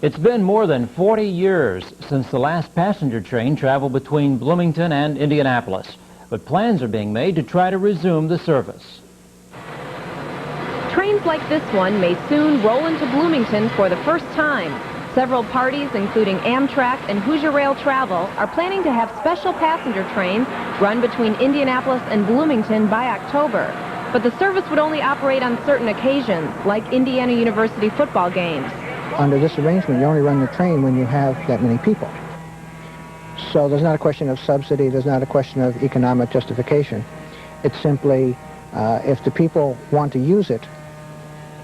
It's been more than 40 years since the last passenger train traveled between Bloomington and Indianapolis, but plans are being made to try to resume the service. Trains like this one may soon roll into Bloomington for the first time. Several parties, including Amtrak and Hoosier Rail Travel, are planning to have special passenger trains run between Indianapolis and Bloomington by October. But the service would only operate on certain occasions, like Indiana University football games. Under this arrangement, you only run the train when you have that many people. So there's not a question of subsidy, there's not a question of economic justification. It's simply, if the people want to use it,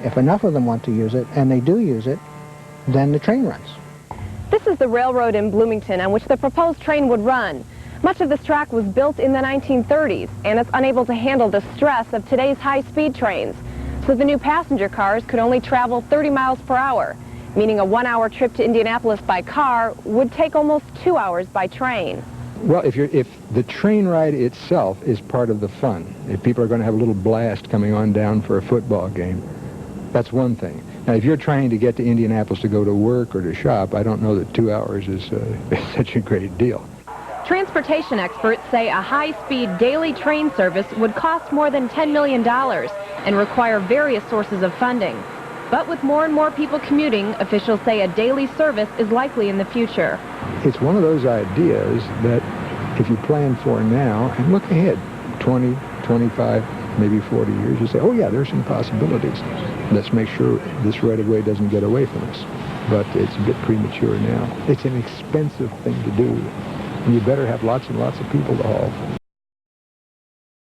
if enough of them want to use it, and they do use it, then the train runs. This is the railroad in Bloomington on which the proposed train would run. Much of this track was built in the 1930s, and it's unable to handle the stress of today's high-speed trains. So the new passenger cars could only travel 30 miles per hour, meaning a 1-hour trip to Indianapolis by car would take almost 2 hours by train. Well, if the train ride itself is part of the fun, if people are going to have a little blast coming on down for a football game, that's one thing. Now, if you're trying to get to Indianapolis to go to work or to shop, I don't know that 2 hours is such a great deal. Transportation experts say a high-speed daily train service would cost more than $10 million and require various sources of funding. But with more and more people commuting, officials say a daily service is likely in the future. It's one of those ideas that if you plan for now and look ahead 20, 25, maybe 40 years, you say, oh yeah, there's some possibilities. Let's make sure this right-of-way doesn't get away from us. But it's a bit premature now. It's an expensive thing to do, and you better have lots and lots of people to haul.